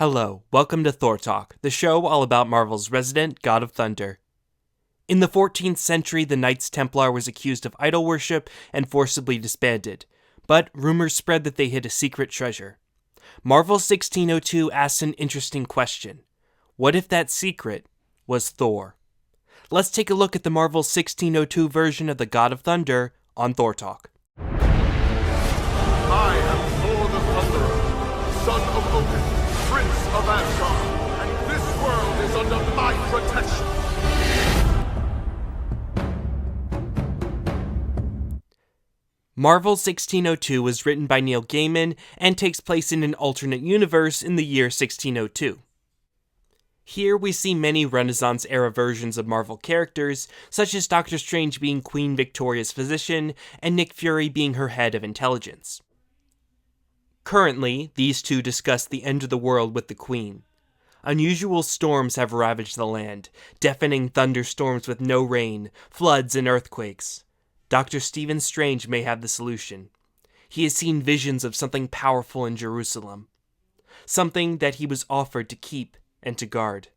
Hello, welcome to Thor Talk, the show all about Marvel's resident god of thunder. In the 14th century, the Knights Templar was accused of idol worship and forcibly disbanded, but rumors spread that they hid a secret treasure. Marvel 1602 asks an interesting question. What if that secret was Thor? Let's take a look at the Marvel 1602 version of the God of Thunder on Thor Talk. I am Thor the Thunderer, son of Odin, prince of Asgard, and this world is under my protection. Marvel 1602 was written by Neil Gaiman and takes place in an alternate universe in the year 1602. Here we see many Renaissance-era versions of Marvel characters, such as Doctor Strange being Queen Victoria's physician and Nick Fury being her head of intelligence. Currently, these two discuss the end of the world with the Queen. Unusual storms have ravaged the land, deafening thunderstorms with no rain, floods and earthquakes. Dr. Stephen Strange may have the solution. He has seen visions of something powerful in Jerusalem. Something that he was offered to keep and to guard.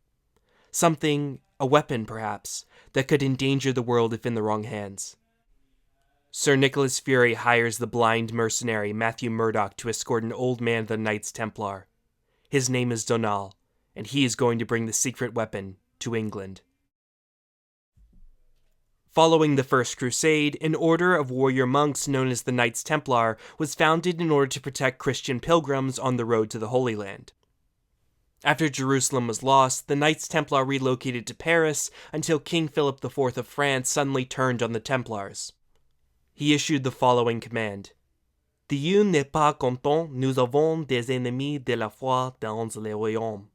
Something, a weapon perhaps, that could endanger the world if in the wrong hands. Sir Nicholas Fury hires the blind mercenary Matthew Murdock to escort an old man of the Knights Templar. His name is Donal, and he is going to bring the secret weapon to England. Following the First Crusade, an order of warrior monks known as the Knights Templar was founded in order to protect Christian pilgrims on the road to the Holy Land. After Jerusalem was lost, the Knights Templar relocated to Paris until King Philip IV of France suddenly turned on the Templars. He issued the following command. Dieu n'est pas content, nous avons des ennemis de la foi dans le royaume.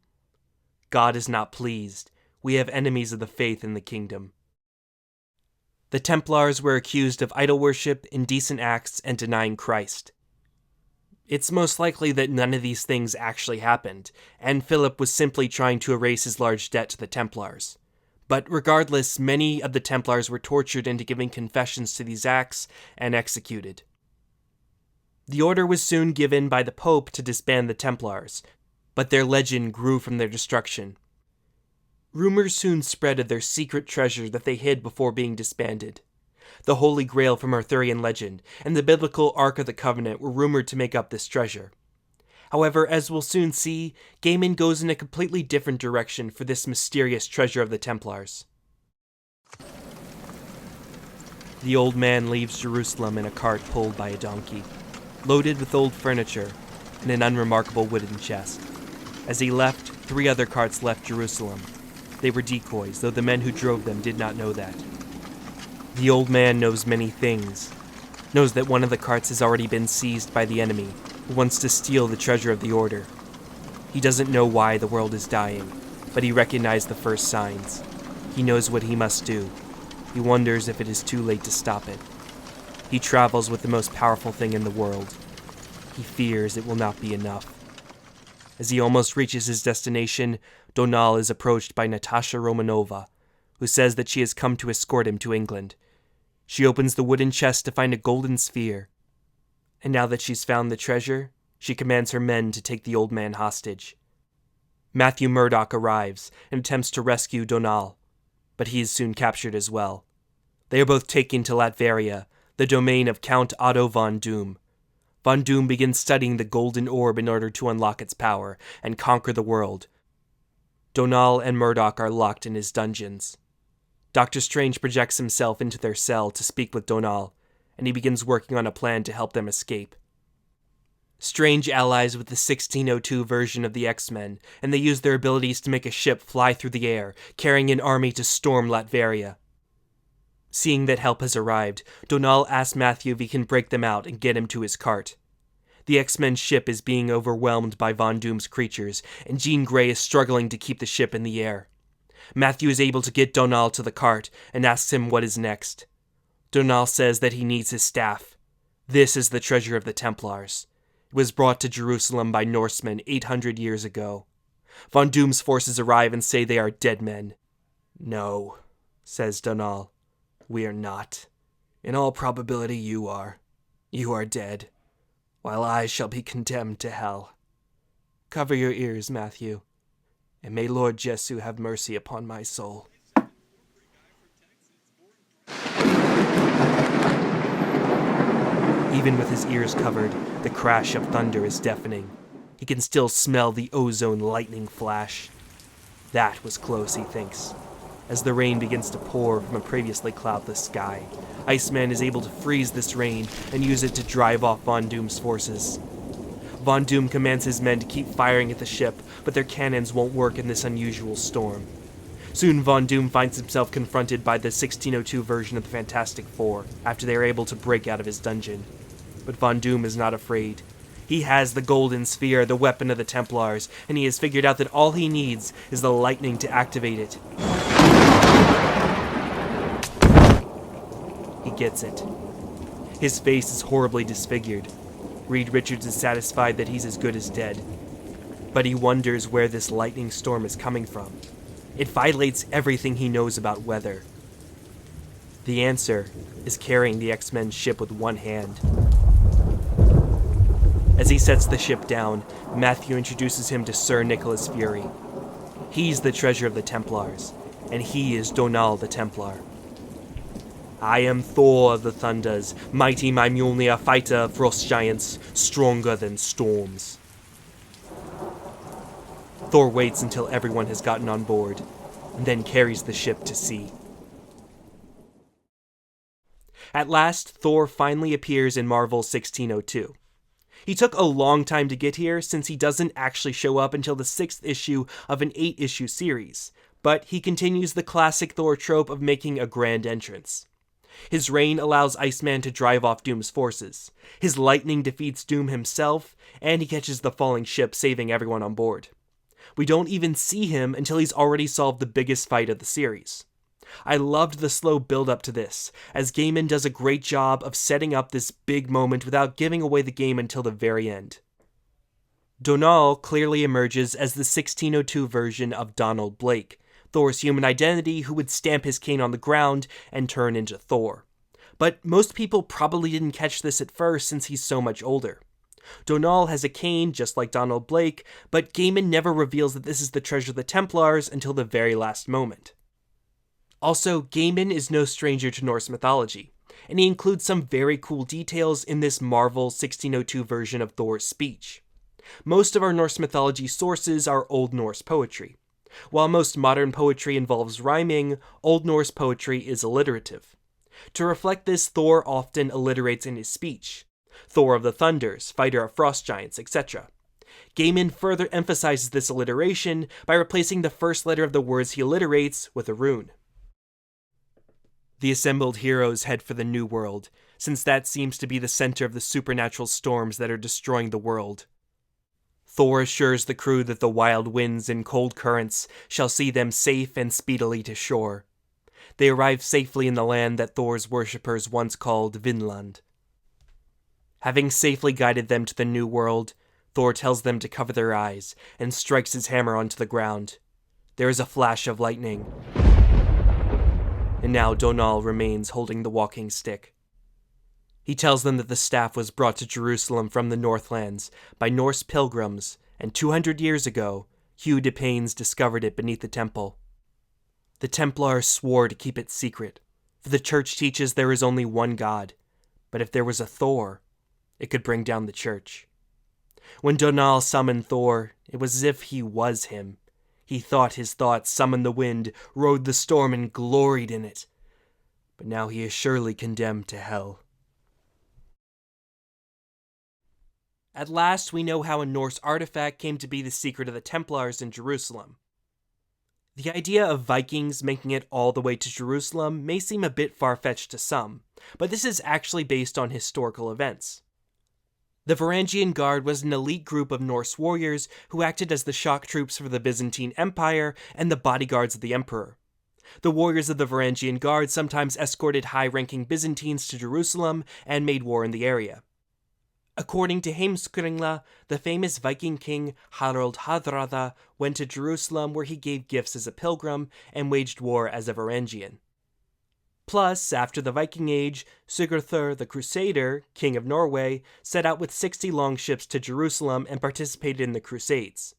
God is not pleased. We have enemies of the faith in the kingdom. The Templars were accused of idol worship, indecent acts, and denying Christ. It's most likely that none of these things actually happened, and Philip was simply trying to erase his large debt to the Templars. But regardless, many of the Templars were tortured into giving confessions to these acts and executed. The order was soon given by the Pope to disband the Templars, but their legend grew from their destruction. Rumors soon spread of their secret treasure that they hid before being disbanded. The Holy Grail from Arthurian legend and the biblical Ark of the Covenant were rumored to make up this treasure. However, as we'll soon see, Gaiman goes in a completely different direction for this mysterious treasure of the Templars. The old man leaves Jerusalem in a cart pulled by a donkey, loaded with old furniture and an unremarkable wooden chest. As he left, 3 other carts left Jerusalem. They were decoys, though the men who drove them did not know that. The old man knows many things. Knows that one of the carts has already been seized by the enemy, who wants to steal the treasure of the Order. He doesn't know why the world is dying, but he recognized the first signs. He knows what he must do. He wonders if it is too late to stop it. He travels with the most powerful thing in the world. He fears it will not be enough. As he almost reaches his destination, Donal is approached by Natasha Romanova, who says that she has come to escort him to England. She opens the wooden chest to find a golden sphere. And now that she's found the treasure, she commands her men to take the old man hostage. Matthew Murdock arrives and attempts to rescue Donal, but he is soon captured as well. They are both taken to Latveria, the domain of Count Otto von Doom. Von Doom begins studying the golden orb in order to unlock its power and conquer the world. Donal and Murdock are locked in his dungeons. Doctor Strange projects himself into their cell to speak with Donal, and he begins working on a plan to help them escape. Strange allies with the 1602 version of the X-Men, and they use their abilities to make a ship fly through the air, carrying an army to storm Latveria. Seeing that help has arrived, Donal asks Matthew if he can break them out and get him to his cart. The X-Men ship is being overwhelmed by Von Doom's creatures, and Jean Grey is struggling to keep the ship in the air. Matthew is able to get Donal to the cart and asks him what is next. Donal says that he needs his staff. This is the treasure of the Templars. It was brought to Jerusalem by Norsemen 800 years ago. Von Doom's forces arrive and say they are dead men. No, says Donal. We are not. In all probability you are. You are dead, while I shall be condemned to hell. Cover your ears, Matthew, and may Lord Jesu have mercy upon my soul. Even with his ears covered, the crash of thunder is deafening. He can still smell the ozone lightning flash. That was close, he thinks. As the rain begins to pour from a previously cloudless sky, Iceman is able to freeze this rain and use it to drive off Von Doom's forces. Von Doom commands his men to keep firing at the ship, but their cannons won't work in this unusual storm. Soon Von Doom finds himself confronted by the 1602 version of the Fantastic Four after they are able to break out of his dungeon. But Von Doom is not afraid. He has the Golden Sphere, the weapon of the Templars, and he has figured out that all he needs is the lightning to activate it. He gets it. His face is horribly disfigured. Reed Richards is satisfied that he's as good as dead. But he wonders where this lightning storm is coming from. It violates everything he knows about weather. The answer is carrying the X-Men's ship with one hand. As he sets the ship down, Matthew introduces him to Sir Nicholas Fury. He's the treasure of the Templars, and he is Donal the Templar. I am Thor of the Thunders, mighty my Mjolnir, fighter of frost giants, stronger than storms. Thor waits until everyone has gotten on board, and then carries the ship to sea. At last, Thor finally appears in Marvel 1602. He took a long time to get here since he doesn't actually show up until the 6th issue of an 8-issue series, but he continues the classic Thor trope of making a grand entrance. His reign allows Iceman to drive off Doom's forces, his lightning defeats Doom himself, and he catches the falling ship, saving everyone on board. We don't even see him until he's already solved the biggest fight of the series. I loved the slow build-up to this, as Gaiman does a great job of setting up this big moment without giving away the game until the very end. Donal clearly emerges as the 1602 version of Donald Blake, Thor's human identity who would stamp his cane on the ground and turn into Thor. But most people probably didn't catch this at first since he's so much older. Donal has a cane just like Donald Blake, but Gaiman never reveals that this is the treasure of the Templars until the very last moment. Also, Gaiman is no stranger to Norse mythology, and he includes some very cool details in this Marvel 1602 version of Thor's speech. Most of our Norse mythology sources are Old Norse poetry. While most modern poetry involves rhyming, Old Norse poetry is alliterative. To reflect this, Thor often alliterates in his speech. Thor of the Thunders, fighter of frost giants, etc. Gaiman further emphasizes this alliteration by replacing the first letter of the words he alliterates with a rune. The assembled heroes head for the New World, since that seems to be the center of the supernatural storms that are destroying the world. Thor assures the crew that the wild winds and cold currents shall see them safe and speedily to shore. They arrive safely in the land that Thor's worshippers once called Vinland. Having safely guided them to the New World, Thor tells them to cover their eyes and strikes his hammer onto the ground. There is a flash of lightning. And now Donal remains holding the walking stick. He tells them that the staff was brought to Jerusalem from the Northlands by Norse pilgrims, and 200 years ago, Hugh de Paynes discovered it beneath the temple. The Templars swore to keep it secret, for the church teaches there is only one God, but if there was a Thor, it could bring down the church. When Donal summoned Thor, it was as if he was him. He thought his thoughts summoned the wind, rode the storm, and gloried in it. But now he is surely condemned to hell. At last, we know how a Norse artifact came to be the secret of the Templars in Jerusalem. The idea of Vikings making it all the way to Jerusalem may seem a bit far-fetched to some, but this is actually based on historical events. The Varangian Guard was an elite group of Norse warriors who acted as the shock troops for the Byzantine Empire and the bodyguards of the Emperor. The warriors of the Varangian Guard sometimes escorted high-ranking Byzantines to Jerusalem and made war in the area. According to Heimskringla, the famous Viking king Harald Hardrada went to Jerusalem where he gave gifts as a pilgrim and waged war as a Varangian. Plus, after the Viking Age, Sigurður the Crusader, king of Norway, set out with 60 longships to Jerusalem and participated in the Crusades.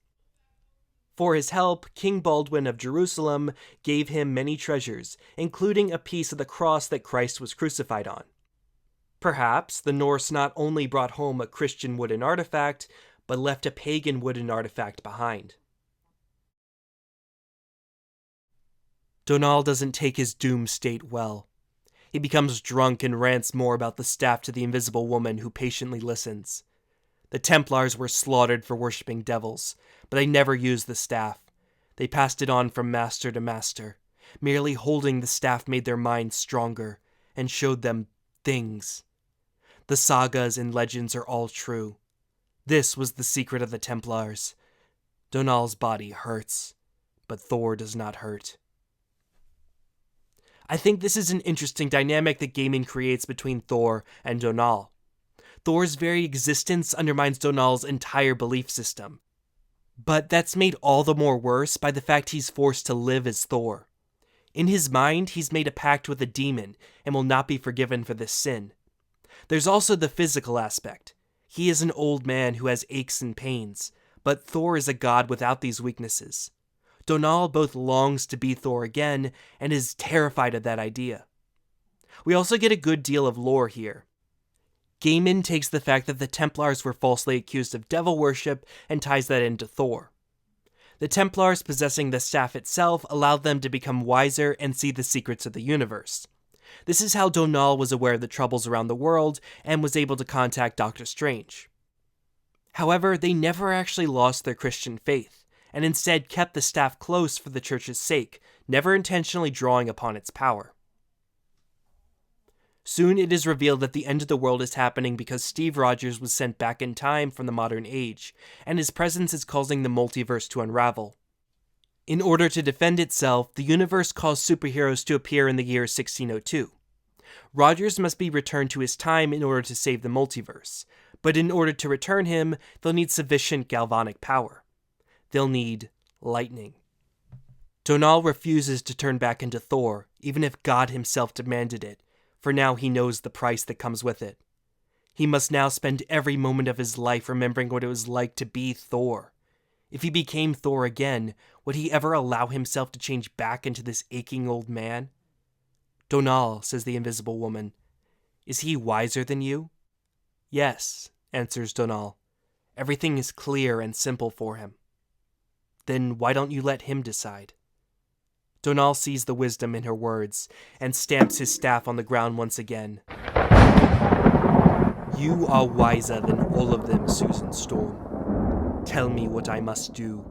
For his help, King Baldwin of Jerusalem gave him many treasures, including a piece of the cross that Christ was crucified on. Perhaps the Norse not only brought home a Christian wooden artifact, but left a pagan wooden artifact behind. Donal doesn't take his doomed state well. He becomes drunk and rants more about the staff to the invisible woman who patiently listens. The Templars were slaughtered for worshipping devils, but they never used the staff. They passed it on from master to master. Merely holding the staff made their minds stronger and showed them things. The sagas and legends are all true. This was the secret of the Templars. Donal's body hurts, but Thor does not hurt. I think this is an interesting dynamic that gaming creates between Thor and Donal. Thor's very existence undermines Donal's entire belief system. But that's made all the more worse by the fact he's forced to live as Thor. In his mind, he's made a pact with a demon and will not be forgiven for this sin. There's also the physical aspect. He is an old man who has aches and pains, but Thor is a god without these weaknesses. Donal both longs to be Thor again and is terrified of that idea. We also get a good deal of lore here. Gaiman takes the fact that the Templars were falsely accused of devil worship and ties that into Thor. The Templars possessing the staff itself allowed them to become wiser and see the secrets of the universe. This is how Donal was aware of the troubles around the world and was able to contact Doctor Strange. However, they never actually lost their Christian faith, and instead kept the staff close for the church's sake, never intentionally drawing upon its power. Soon it is revealed that the end of the world is happening because Steve Rogers was sent back in time from the modern age, and his presence is causing the multiverse to unravel. In order to defend itself, the universe caused superheroes to appear in the year 1602. Rogers must be returned to his time in order to save the multiverse, but in order to return him, they'll need sufficient galvanic power. They'll need lightning. Donal refuses to turn back into Thor, even if God himself demanded it, for now he knows the price that comes with it. He must now spend every moment of his life remembering what it was like to be Thor. If he became Thor again, would he ever allow himself to change back into this aching old man? Donal, says the invisible woman, is he wiser than you? Yes, answers Donal. Everything is clear and simple for him. Then why don't you let him decide? Donal sees the wisdom in her words and stamps his staff on the ground once again. You are wiser than all of them, Susan Storm. Tell me what I must do.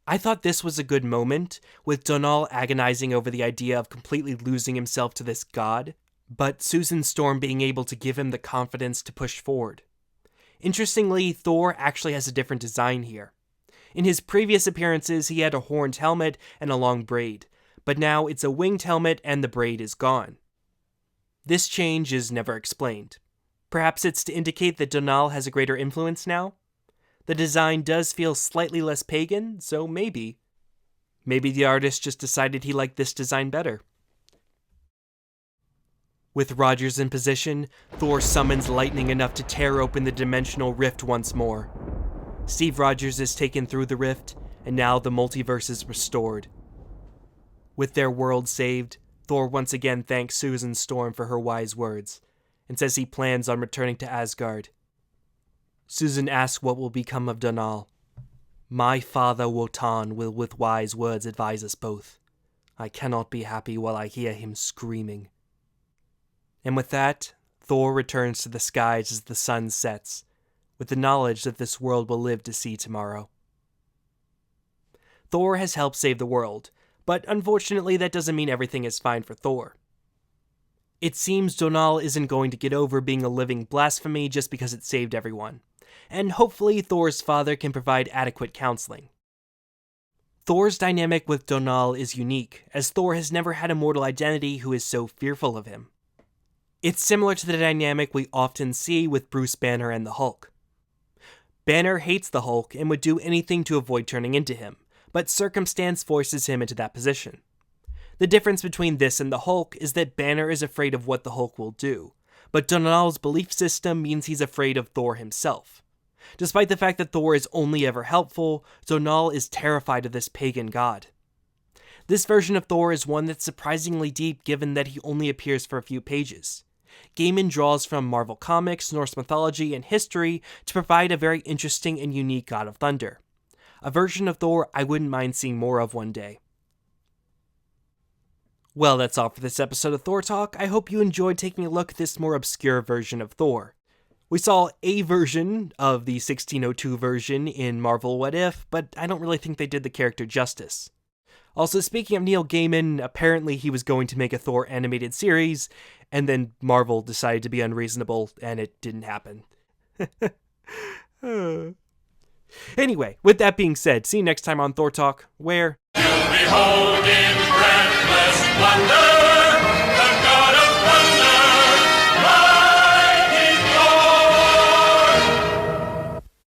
I thought this was a good moment, with Donal agonizing over the idea of completely losing himself to this god, but Susan Storm being able to give him the confidence to push forward. Interestingly, Thor actually has a different design here. In his previous appearances, he had a horned helmet and a long braid, but now it's a winged helmet and the braid is gone. This change is never explained. Perhaps it's to indicate that Donal has a greater influence now? The design does feel slightly less pagan, so maybe. Maybe the artist just decided he liked this design better. With Rogers in position, Thor summons lightning enough to tear open the dimensional rift once more. Steve Rogers is taken through the rift, and now the multiverse is restored. With their world saved, Thor once again thanks Susan Storm for her wise words, and says he plans on returning to Asgard. Susan asks what will become of Donal. My father Wotan will with wise words advise us both. I cannot be happy while I hear him screaming. And with that, Thor returns to the skies as the sun sets, with the knowledge that this world will live to see tomorrow. Thor has helped save the world, but unfortunately that doesn't mean everything is fine for Thor. It seems Donal isn't going to get over being a living blasphemy just because it saved everyone, and hopefully Thor's father can provide adequate counseling. Thor's dynamic with Donal is unique, as Thor has never had a mortal identity who is so fearful of him. It's similar to the dynamic we often see with Bruce Banner and the Hulk. Banner hates the Hulk and would do anything to avoid turning into him, but circumstance forces him into that position. The difference between this and the Hulk is that Banner is afraid of what the Hulk will do, but Donal's belief system means he's afraid of Thor himself. Despite the fact that Thor is only ever helpful, Donal is terrified of this pagan god. This version of Thor is one that's surprisingly deep given that he only appears for a few pages. Gaiman draws from Marvel Comics, Norse mythology, and history to provide a very interesting and unique god of thunder. A version of Thor I wouldn't mind seeing more of one day. Well, that's all for this episode of Thor Talk. I hope you enjoyed taking a look at this more obscure version of Thor. We saw a version of the 1602 version in Marvel What If, but I don't really think they did the character justice. Also, speaking of Neil Gaiman, apparently he was going to make a Thor animated series, and then Marvel decided to be unreasonable, and it didn't happen. Anyway, with that being said, see you next time on Thor Talk, where... You'll behold in breathless wonder